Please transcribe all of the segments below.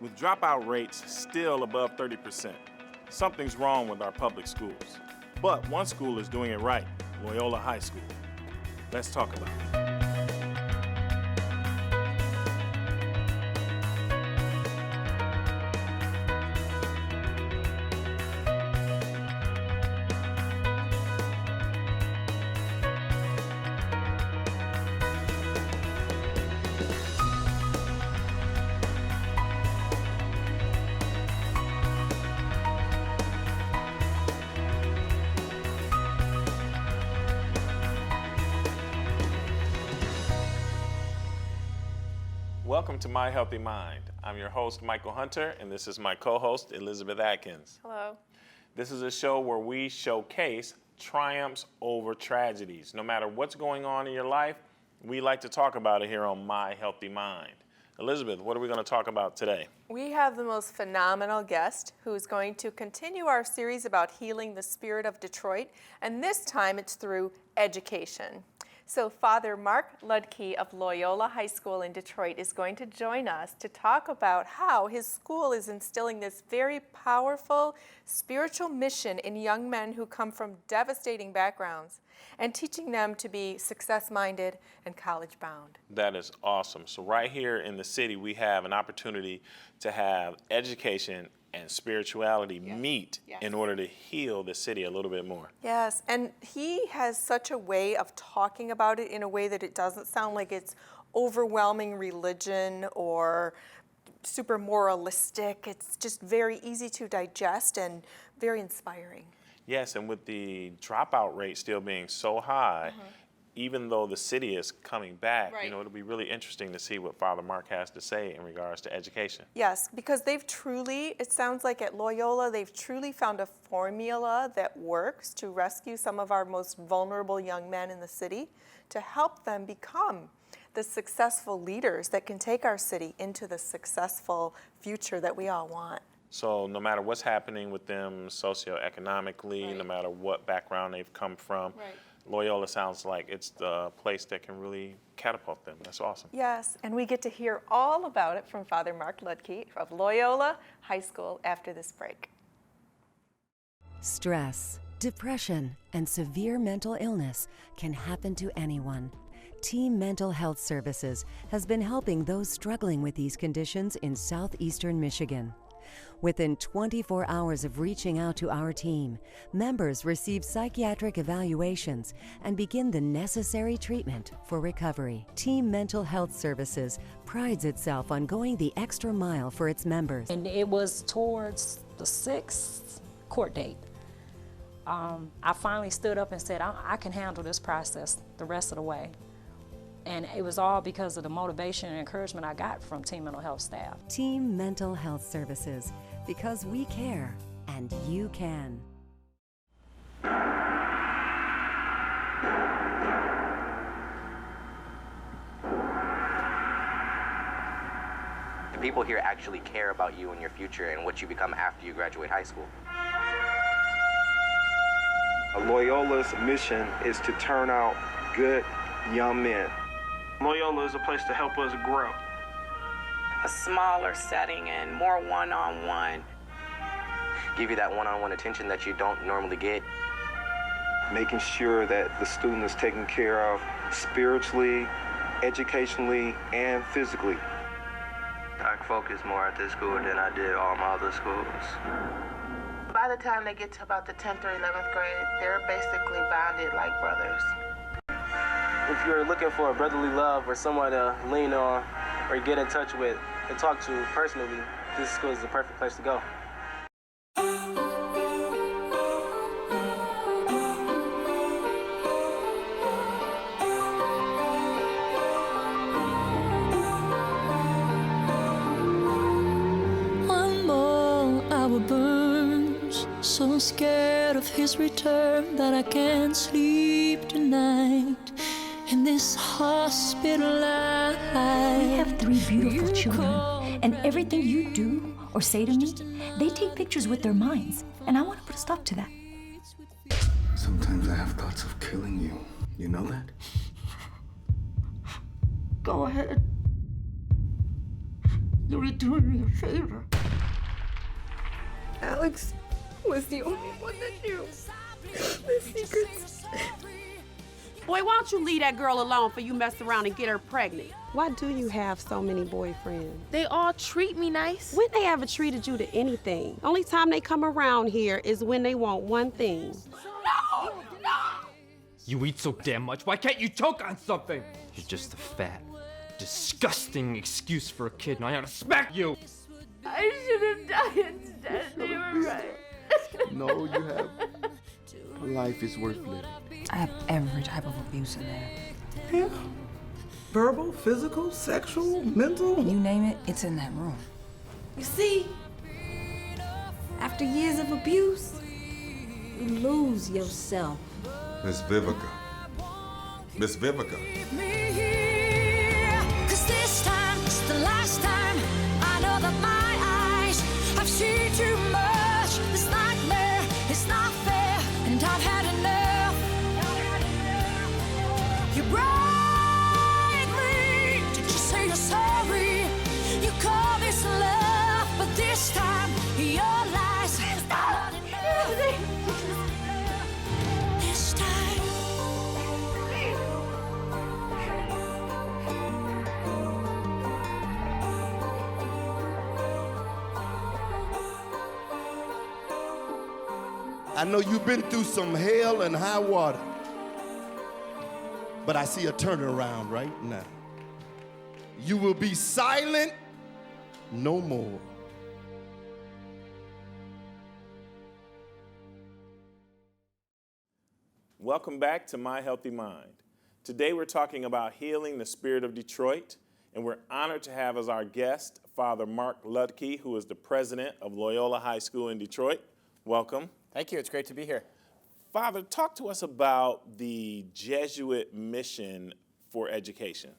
With dropout rates still above 30%, something's wrong with our public schools. But one school is doing it right, Loyola High School. Let's talk about it. Welcome to My Healthy Mind. I'm your host, Michael Hunter, and this is my co-host, Elizabeth Atkins. Hello. This is a show where we showcase triumphs over tragedies. No matter what's going on in your life, we like to talk about it here on My Healthy Mind. Elizabeth, what are we going to talk about today? We have the most phenomenal guest who's going to continue our series about healing the spirit of Detroit, and this time it's through education. So Father Mark Ludke of Loyola High School in Detroit is going to join us to talk about how his school is instilling this very powerful spiritual mission in young men who come from devastating backgrounds and teaching them to be success-minded and college-bound. That is awesome. So right here in the city, we have an opportunity to have education and spirituality meet in order to heal the city a little bit more. Yes, and he has such a way of talking about it in a way that it doesn't sound like it's overwhelming religion or super moralistic. It's just very easy to digest and very inspiring. Yes, and with the dropout rate still being so high, even though the city is coming back, you know, it'll be really interesting to see what Father Mark has to say in regards to education. Yes, because they've truly, it sounds like at Loyola, they've truly found a formula that works to rescue some of our most vulnerable young men in the city, to help them become the successful leaders that can take our city into the successful future that we all want. So no matter what's happening with them socioeconomically, no matter what background they've come from, Loyola sounds like it's the place that can really catapult them. That's awesome. Yes, and we get to hear all about it from Father Mark Ludke of Loyola High School after this break. Stress, depression, and severe mental illness can happen to anyone. Team Mental Health Services has been helping those struggling with these conditions in southeastern Michigan. Within 24 hours of reaching out to our team, members receive psychiatric evaluations and begin the necessary treatment for recovery. Team Mental Health Services prides itself on going the extra mile for its members. And it was towards the 6th court date. I finally stood up and said, I can handle this process the rest of the way. And it was all because of the motivation and encouragement I got from Team Mental Health staff. Team Mental Health Services, because we care and you can. The people here actually care about you and your future and what you become after you graduate high school. Loyola's mission is to turn out good young men. Loyola is a place to help us grow. A smaller setting and more one-on-one. Give you that one-on-one attention that you don't normally get. Making sure that the student is taken care of spiritually, educationally, and physically. I focus more at this school than I did all my other schools. By the time they get to about the 10th or 11th grade, they're basically bonded like brothers. If you're looking for a brotherly love or someone to lean on or get in touch with and talk to personally, this school is the perfect place to go. One more hour burns, so scared of his return that I can't sleep tonight. In this hospital life. We have 3 beautiful children, and everything you do or say to me, they take pictures with their minds, and I want to put a stop to that. Sometimes I have thoughts of killing you. You know that? Go ahead. You were doing me a favor. Alex was the only one that knew the secrets. Boy, why don't you leave that girl alone for you mess around and get her pregnant? Why do you have so many boyfriends? They all treat me nice. When they ever treated you to anything? Only time they come around here is when they want one thing. No! No! You eat so damn much, why can't you choke on something? You're just a fat, disgusting excuse for a kid, and I ought to smack you! I should have died instead. They were right. No, you have. Life is worth living. I have every type of abuse in there. Yeah. Verbal, physical, sexual, mental. You name it, it's in that room. You see, after years of abuse, you lose yourself. Miss Vivica. Miss Vivica. Cause this time, it's the last time. I know that my eyes have seen too much. This nightmare is not fair, and I've had enough. You break me. Did you say you're sorry? You call this love, but this time your lies are not enough. This time. I know you've been through some hell and high water, but I see a turnaround right now. You will be silent no more. Welcome back to My Healthy Mind. Today we're talking about healing the spirit of Detroit, and we're honored to have as our guest Father Mark Ludke, who is the president of Loyola High School in Detroit. Welcome. Thank you. It's great to be here. Father, talk to us about the Jesuit mission for education.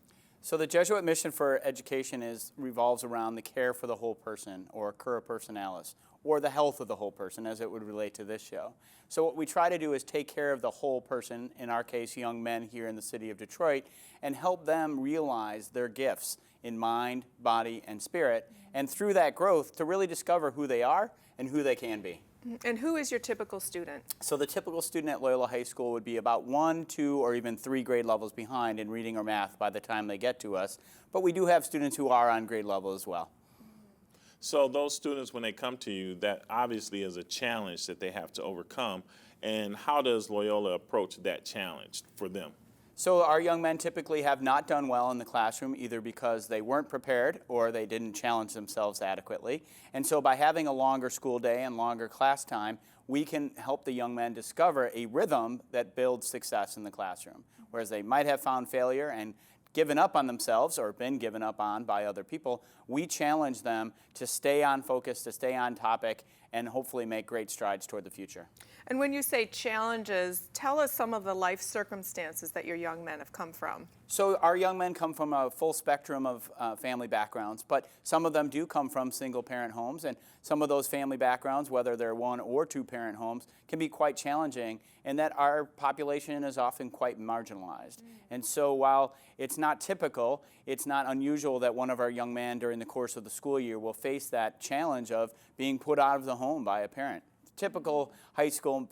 So the Jesuit mission for education revolves around the care for the whole person, or cura personalis, or the health of the whole person, as it would relate to this show. So what we try to do is take care of the whole person, in our case, young men here in the city of Detroit, and help them realize their gifts in mind, body, and spirit, and through that growth to really discover who they are and who they can be. And who is your typical student? So the typical student at Loyola High School would be about 1, 2, or even 3 grade levels behind in reading or math by the time they get to us. But we do have students who are on grade level as well. So those students, when they come to you, that obviously is a challenge that they have to overcome. And how does Loyola approach that challenge for them? So our young men typically have not done well in the classroom, either because they weren't prepared or they didn't challenge themselves adequately. And so by having a longer school day and longer class time, we can help the young men discover a rhythm that builds success in the classroom. Whereas they might have found failure and given up on themselves or been given up on by other people, we challenge them to stay on focus, to stay on topic, and hopefully make great strides toward the future. And when you say challenges, tell us some of the life circumstances that your young men have come from. So our young men come from a full spectrum of family backgrounds, but some of them do come from single-parent homes, and some of those family backgrounds, whether they're 1 or 2-parent homes, can be quite challenging, in that our population is often quite marginalized. And so while it's not typical, it's not unusual that one of our young men during the course of the school year will face that challenge of being put out of the home by a parent. Typical high school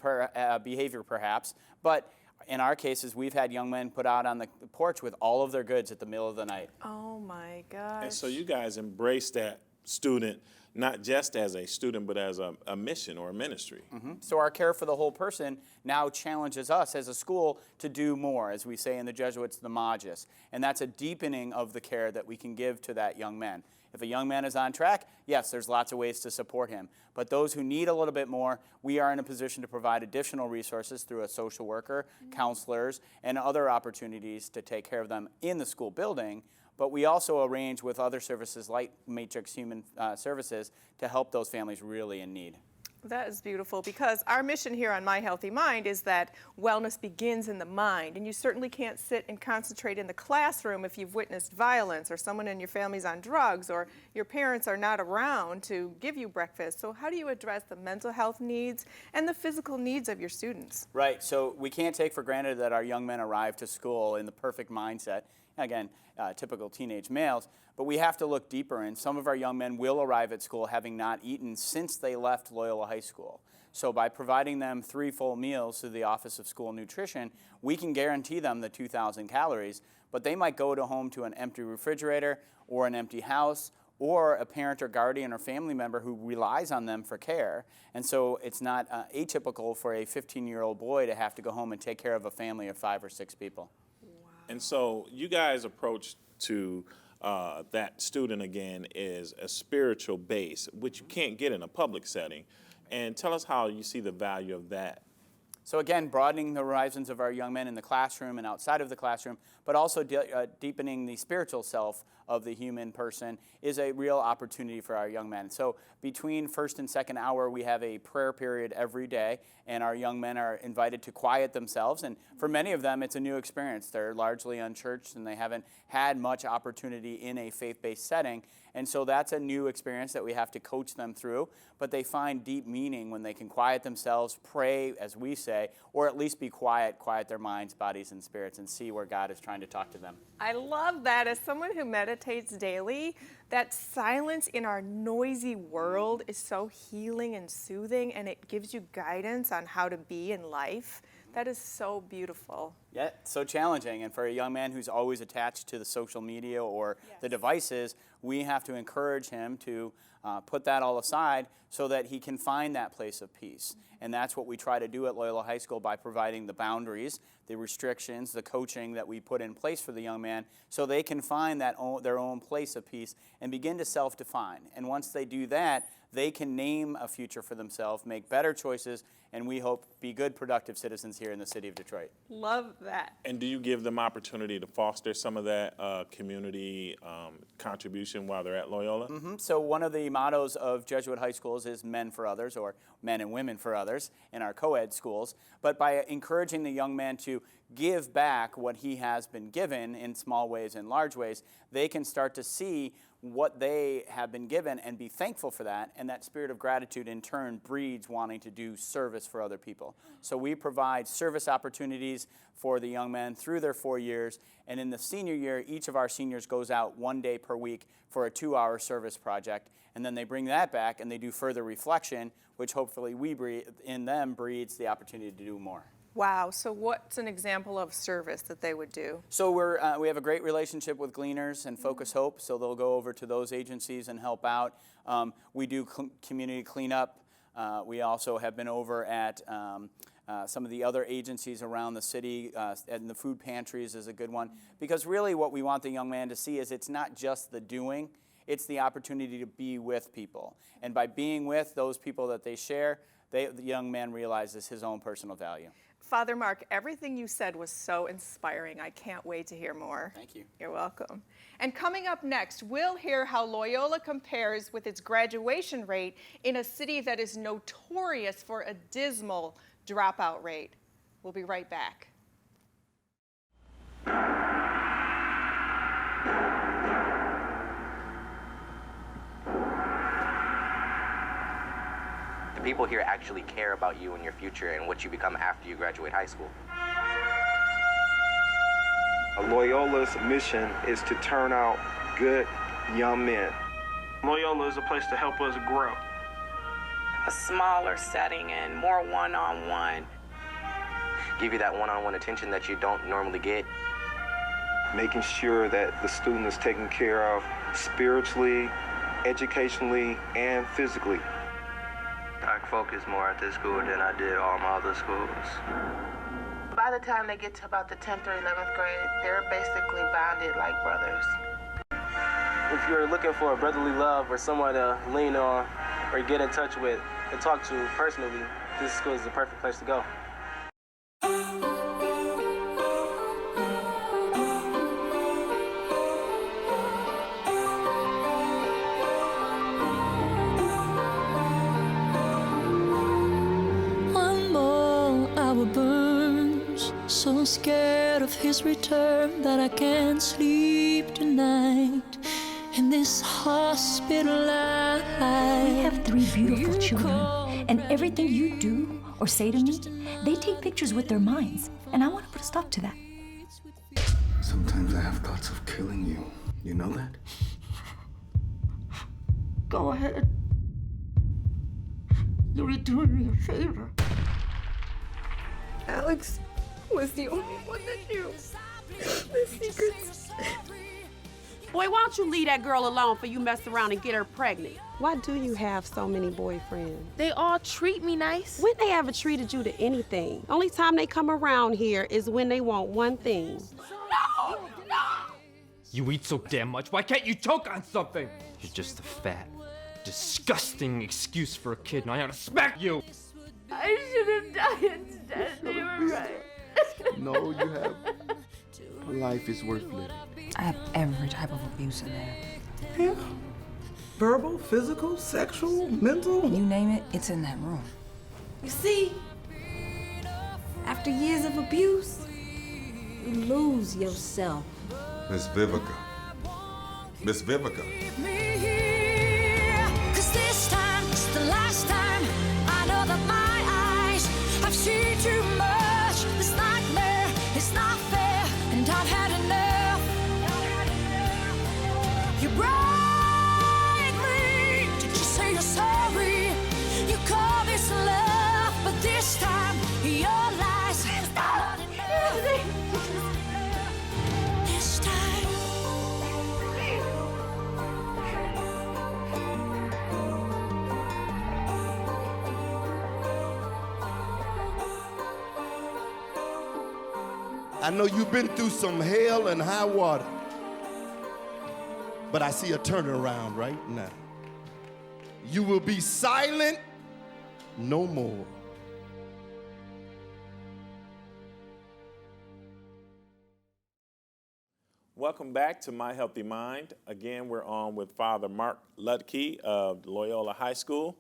behavior perhaps, but in our cases, we've had young men put out on the porch with all of their goods at the middle of the night. Oh my gosh. And so you guys embrace that student, not just as a student, but as a mission or a ministry. Mm-hmm. So our care for the whole person now challenges us as a school to do more, as we say in the Jesuits, the magis. And that's a deepening of the care that we can give to that young man. If a young man is on track, yes, there's lots of ways to support him. But those who need a little bit more, we are in a position to provide additional resources through a social worker, counselors, and other opportunities to take care of them in the school building. But we also arrange with other services like Matrix Human Services to help those families really in need. That is beautiful, because our mission here on My Healthy Mind is that wellness begins in the mind, and you certainly can't sit and concentrate in the classroom if you've witnessed violence, or someone in your family's on drugs, or your parents are not around to give you breakfast. So how do you address the mental health needs and the physical needs of your students? Right, so we can't take for granted that our young men arrive to school in the perfect mindset. again, typical teenage males. But we have to look deeper, and some of our young men will arrive at school having not eaten since they left Loyola High School. So by providing them 3 full meals through the Office of School Nutrition, we can guarantee them the 2,000 calories, but they might go home to an empty refrigerator or an empty house, or a parent or guardian or family member who relies on them for care. And so it's not atypical for a 15-year-old boy to have to go home and take care of a family of 5 or 6 people. And so you guys' approach to that student, again, is a spiritual base, which you can't get in a public setting. And tell us how you see the value of that. So again, broadening the horizons of our young men in the classroom and outside of the classroom, but also deepening the spiritual self of the human person is a real opportunity for our young men. So between first and second hour, we have a prayer period every day, and our young men are invited to quiet themselves. And for many of them, it's a new experience. They're largely unchurched, and they haven't had much opportunity in a faith-based setting. And so that's a new experience that we have to coach them through. But they find deep meaning when they can quiet themselves, pray, as we say, or at least be quiet their minds, bodies, and spirits, and see where God is trying to talk to them. I love that. As someone who meditates daily, that silence in our noisy world is so healing and soothing, and it gives you guidance on how to be in life. That is so beautiful. Yeah, so challenging. And for a young man who's always attached to the social media or the devices, we have to encourage him to put that all aside so that he can find that place of peace. And that's what we try to do at Loyola High School by providing the boundaries, the restrictions, the coaching that we put in place for the young man so they can find their own place of peace and begin to self-define. And once they do that, they can name a future for themselves, make better choices, and we hope be good, productive citizens here in the city of Detroit. Love that. And do you give them opportunity to foster some of that community contribution while they're at Loyola? Mm-hmm. So one of the mottos of Jesuit high schools is men for others, or men and women for others in our co-ed schools. But by encouraging the young man to give back what he has been given in small ways and large ways, they can start to see what they have been given and be thankful for that, and that spirit of gratitude in turn breeds wanting to do service for other people. So we provide service opportunities for the young men through their 4 years, and in the senior year, each of our seniors goes out 1 day per week for a 2-hour service project, and then they bring that back and they do further reflection, which hopefully in them breeds the opportunity to do more. Wow, so what's an example of service that they would do? So we have a great relationship with Gleaners and Focus Hope, so they'll go over to those agencies and help out. We do community cleanup. We also have been over at some of the other agencies around the city, and the food pantries is a good one, because really what we want the young man to see is it's not just the doing, it's the opportunity to be with people. And by being with those people that they share, the young man realizes his own personal value. Father Mark, everything you said was so inspiring. I can't wait to hear more. Thank you. You're welcome. And coming up next, we'll hear how Loyola compares with its graduation rate in a city that is notorious for a dismal dropout rate. We'll be right back. People here actually care about you and your future and what you become after you graduate high school. Loyola's mission is to turn out good young men. Loyola is a place to help us grow. A smaller setting and more one-on-one. Give you that one-on-one attention that you don't normally get. Making sure that the student is taken care of spiritually, educationally, and physically. I focus more at this school than I did all my other schools. By the time they get to about the 10th or 11th grade, they're basically bonded like brothers. If you're looking for a brotherly love or someone to lean on or get in touch with and talk to personally, this school is the perfect place to go. Burns, so scared of his return that I can't sleep tonight in this hospital life. We have 3 beautiful children, and everything you do or say to me, they take pictures with their minds, and I want to put a stop to that. Sometimes I have thoughts of killing you. You know that? Go ahead. You're doing me a favor. Alex was the only one that knew the secrets. Boy, why don't you leave that girl alone for you mess around and get her pregnant? Why do you have so many boyfriends? They all treat me nice. When they ever treated you to anything? Only time they come around here is when they want one thing. No! No! You eat so damn much, why can't you choke on something? You're just a fat, disgusting excuse for a kid, and I ought to smack you! I should have died instead. They were right. No, you have. Life is worth living. I have every type of abuse in there. Yeah. Verbal, physical, sexual, mental. You name it, it's in that room. You see, after years of abuse, you lose yourself. Miss Vivica. Miss Vivica. Cause this time, it's the last time. I know that my eyes have seen too much. This nightmare is not fair, and I've had enough. You break me. Did you say you're sorry? You call this love, but this time your lies are not enough. This time. I know you've been through some hell and high water, but I see a turnaround right now. You will be silent no more. Welcome back to My Healthy Mind. Again, we're on with Father Mark Ludke of Loyola High School.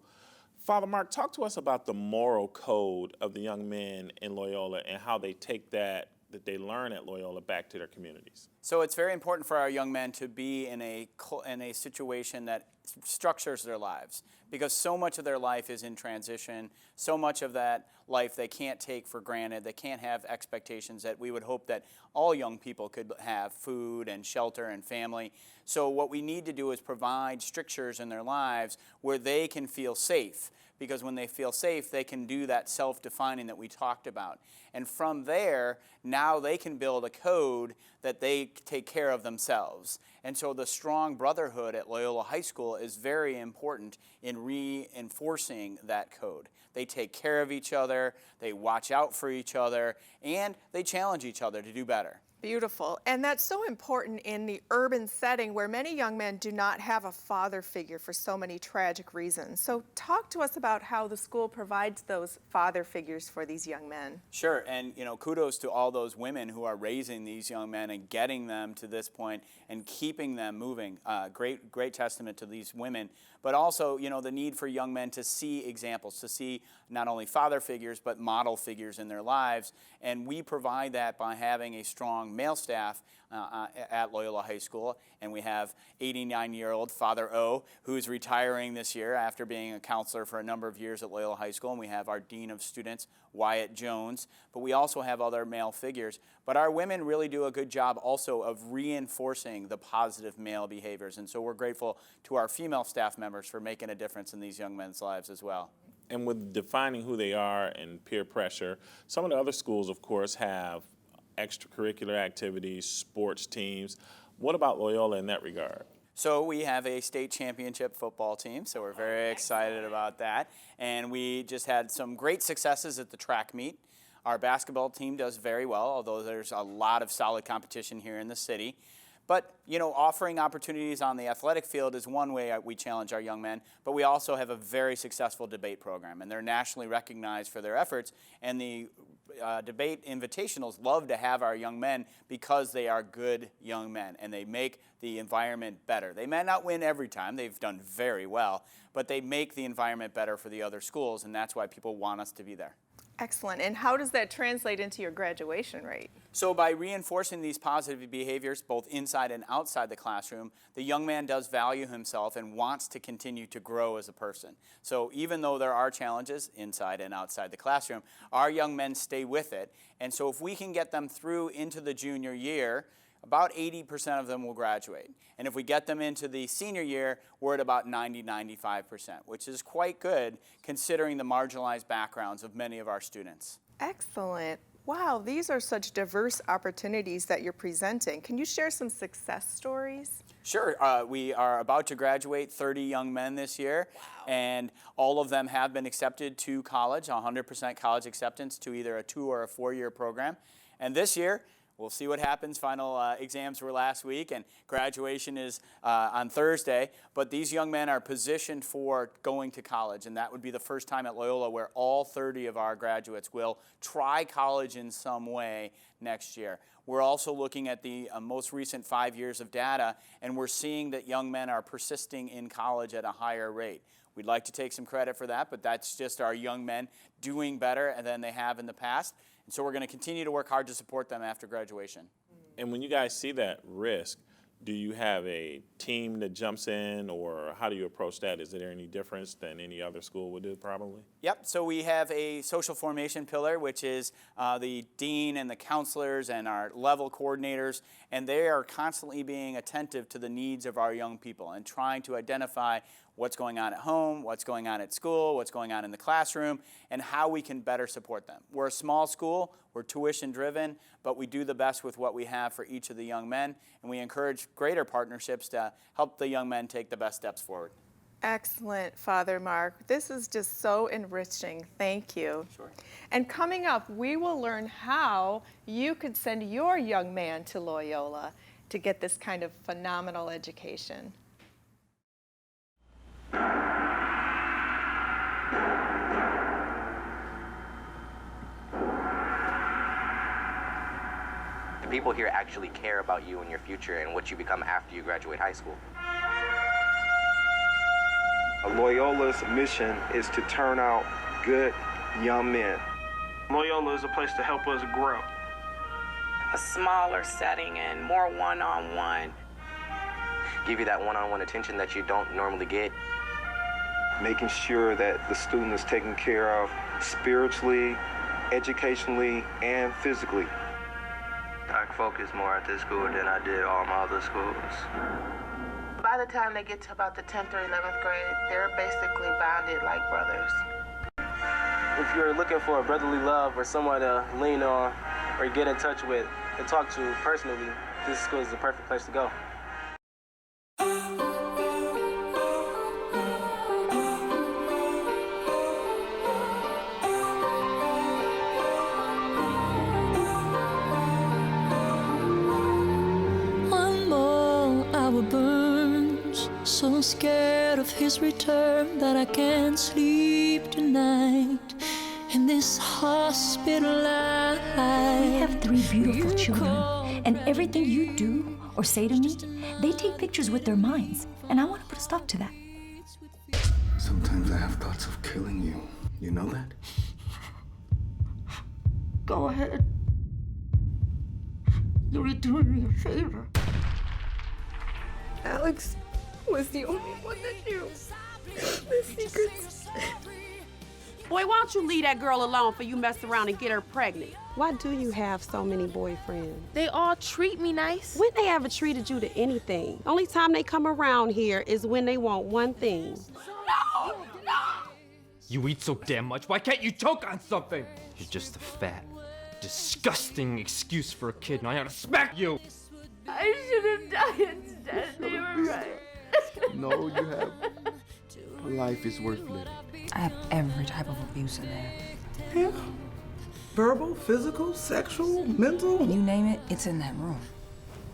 Father Mark, talk to us about the moral code of the young men in Loyola and how they take that they learn at Loyola back to their communities. So it's very important for our young men to be in a situation that structures their lives, because so much of their life is in transition. So much of that life they can't take for granted. They can't have expectations that we would hope that all young people could have: food and shelter and family. So what we need to do is provide strictures in their lives where they can feel safe, because when they feel safe, they can do that self-defining that we talked about. And from there, now they can build a code that they take care of themselves. And so the strong brotherhood at Loyola High School is very important in reinforcing that code. They take care of each other, they watch out for each other, and they challenge each other to do better. Beautiful. And that's so important in the urban setting where many young men do not have a father figure for so many tragic reasons. So talk to us about how the school provides those father figures for these young men. Sure, and kudos to all those women who are raising these young men and getting them to this point and keeping them moving. Great testament to these women. But also, the need for young men to see examples, to see not only father figures, but model figures in their lives. And we provide that by having a strong male staff at Loyola High School. And we have 89-year-old Father O, who's retiring this year after being a counselor for a number of years at Loyola High School. And we have our Dean of Students, Wyatt Jones. But we also have other male figures. But our women really do a good job also of reinforcing the positive male behaviors. And so we're grateful to our female staff members for making a difference in these young men's lives as well. And with defining who they are and peer pressure, some of the other schools, of course, have extracurricular activities, sports teams. What about Loyola in that regard? So we have a state championship football team, so we're very excited about that. And we just had some great successes at the track meet. Our basketball team does very well, although there's a lot of solid competition here in the city. But, offering opportunities on the athletic field is one way we challenge our young men, but we also have a very successful debate program, and they're nationally recognized for their efforts, and the debate invitationals love to have our young men because they are good young men, and they make the environment better. They may not win every time, they've done very well, but they make the environment better for the other schools, and that's why people want us to be there. Excellent. And how does that translate into your graduation rate? So by reinforcing these positive behaviors, both inside and outside the classroom, the young man does value himself and wants to continue to grow as a person. So even though there are challenges inside and outside the classroom, our young men stay with it. And so if we can get them through into the junior year, about 80% of them will graduate. And if we get them into the senior year, we're at about 90-95%, which is quite good considering the marginalized backgrounds of many of our students. Excellent. Wow, these are such diverse opportunities that you're presenting. Can you share some success stories? Sure. We are about to graduate 30 young men this year, and all of them have been accepted to college, 100% college acceptance to either a 2 or a 4-year program. And this year, we'll see what happens. Final exams were last week, and graduation is on Thursday. But these young men are positioned for going to college, and that would be the first time at Loyola where all 30 of our graduates will try college in some way next year. We're also looking at the most recent 5 years of data, and we're seeing that young men are persisting in college at a higher rate. We'd like to take some credit for that, but that's just our young men doing better than they have in the past. And so we're going to continue to work hard to support them after graduation. And when you guys see that risk, do you have a team that jumps in, or how do you approach that? Is there any difference than any other school would do, probably? Yep, so we have a social formation pillar, which is the dean and the counselors and our level coordinators, and they are constantly being attentive to the needs of our young people and trying to identify what's going on at home, what's going on at school, what's going on in the classroom, and how we can better support them. We're a small school, we're tuition driven, but we do the best with what we have for each of the young men, and we encourage greater partnerships to help the young men take the best steps forward. Excellent, Father Mark. This is just so enriching. Thank you. Sure. And coming up, we will learn how you could send your young man to Loyola to get this kind of phenomenal education. The people here actually care about you and your future and what you become after you graduate high school. Loyola's mission is to turn out good young men. Loyola is a place to help us grow. A smaller setting and more one-on-one. Give you that one-on-one attention that you don't normally get. Making sure that the student is taken care of spiritually, educationally, and physically. I focus more at this school than I did all my other schools. By the time they get to about the 10th or 11th grade, they're basically bonded like brothers. If you're looking for a brotherly love or someone to lean on or get in touch with and talk to personally, this school is the perfect place to go. One more hour burns, so scared of his return that I can't sleep tonight. In this hospital life, We have 3 beautiful children, and everything you do or say to me, they take pictures with their minds, and I want to put a stop to that. Sometimes I have thoughts of killing you. You know that? Go ahead. You're doing me a favor. Alex was the only one that knew the secrets. Boy, why don't you leave that girl alone for you mess around and get her pregnant? Why do you have so many boyfriends? They all treat me nice. When they ever treated you to anything? Only time they come around here is when they want one thing. No! No! You eat so damn much, why can't you choke on something? You're just a fat, disgusting excuse for a kid, and I ought to smack you! I should have died instead. They were right. No, you have. Life is worth living. I have every type of abuse in there. Yeah. Verbal, physical, sexual, mental. You name it, it's in that room.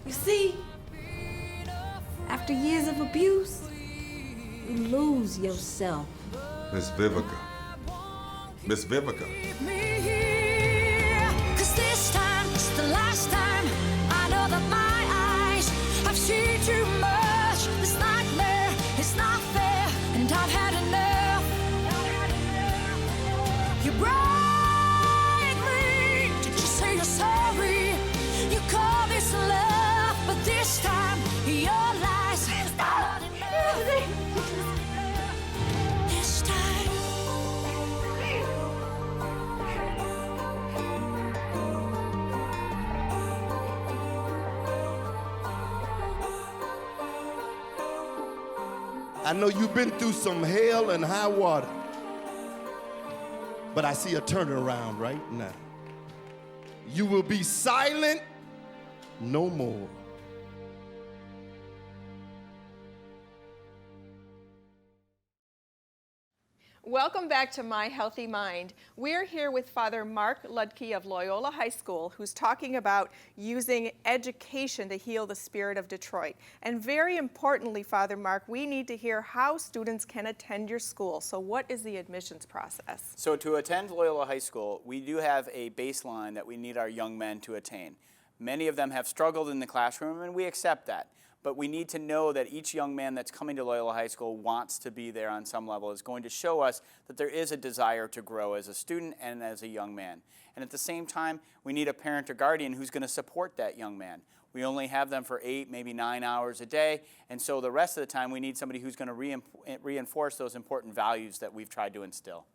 You see, after years of abuse, you lose yourself. Miss Vivica. Miss Vivica. Cause this time, it's the last time. I know that my eyes have seen too much. This nightmare is not fair, and I've had enough. You break me. Did you say you're sorry? You call this love, but this time your lies are not enough. This time. I know you've been through some hell and high water, but I see a turnaround right now. You will be silent no more. Welcome back to My Healthy Mind. We're here with Father Mark Ludke of Loyola High School, who's talking about using education to heal the spirit of Detroit. And very importantly, Father Mark, we need to hear how students can attend your school. So what is the admissions process? So to attend Loyola High School, we do have a baseline that we need our young men to attain. Many of them have struggled in the classroom, and we accept that. But we need to know that each young man that's coming to Loyola High School wants to be there on some level, is going to show us that there is a desire to grow as a student and as a young man. And at the same time, we need a parent or guardian who's going to support that young man. We only have them for 8, maybe 9 hours a day, and so the rest of the time we need somebody who's going to reinforce those important values that we've tried to instill.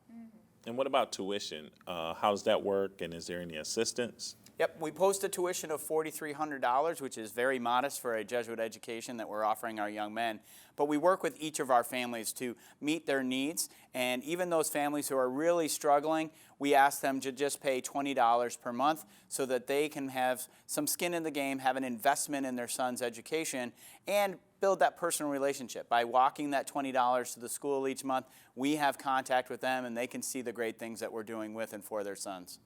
And what about tuition? How does that work, and is there any assistance? Yep, we post a tuition of $4,300, which is very modest for a Jesuit education that we're offering our young men. But we work with each of our families to meet their needs, and even those families who are really struggling, we ask them to just pay $20 per month so that they can have some skin in the game, have an investment in their son's education, and build that personal relationship. By walking that $20 to the school each month, we have contact with them, and they can see the great things that we're doing with and for their sons.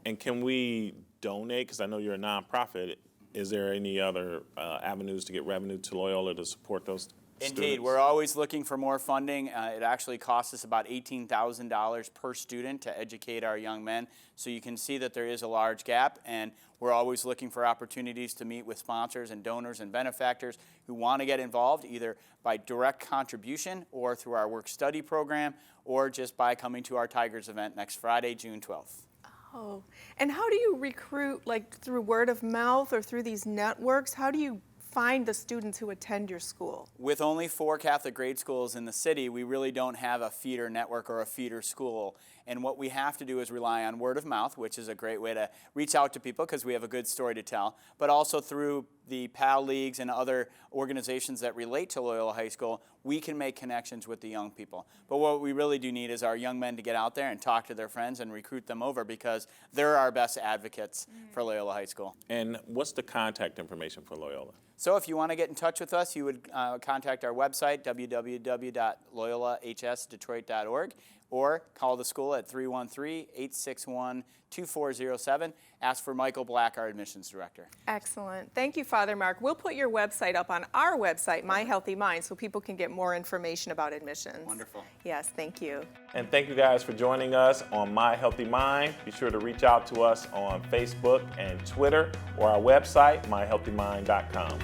And can we donate? Because I know you're a nonprofit. Is there any other avenues to get revenue to Loyola to support those students? Indeed, we're always looking for more funding. It actually costs us about $18,000 per student to educate our young men. So you can see that there is a large gap, and we're always looking for opportunities to meet with sponsors and donors and benefactors who want to get involved, either by direct contribution or through our work-study program, or just by coming to our Tigers event next Friday, June 12th. Oh, and how do you recruit, like through word of mouth or through these networks? How do you find the students who attend your school? With only 4 Catholic grade schools in the city, we really don't have a feeder network or a feeder school. And what we have to do is rely on word of mouth, which is a great way to reach out to people because we have a good story to tell, but also through the PAL leagues and other organizations that relate to Loyola High School, we can make connections with the young people. But what we really do need is our young men to get out there and talk to their friends and recruit them over, because they're our best advocates for Loyola High School. And what's the contact information for Loyola? So if you want to get in touch with us, you would contact our website, www.loyolahsdetroit.org, or call the school at 313-861-2407. Ask for Michael Black, our admissions director. Excellent. Thank you, Father Mark. We'll put your website up on our website, My Healthy Mind, so people can get more information about admissions. Wonderful. Yes, thank you. And thank you guys for joining us on My Healthy Mind. Be sure to reach out to us on Facebook and Twitter, or our website, myhealthymind.com.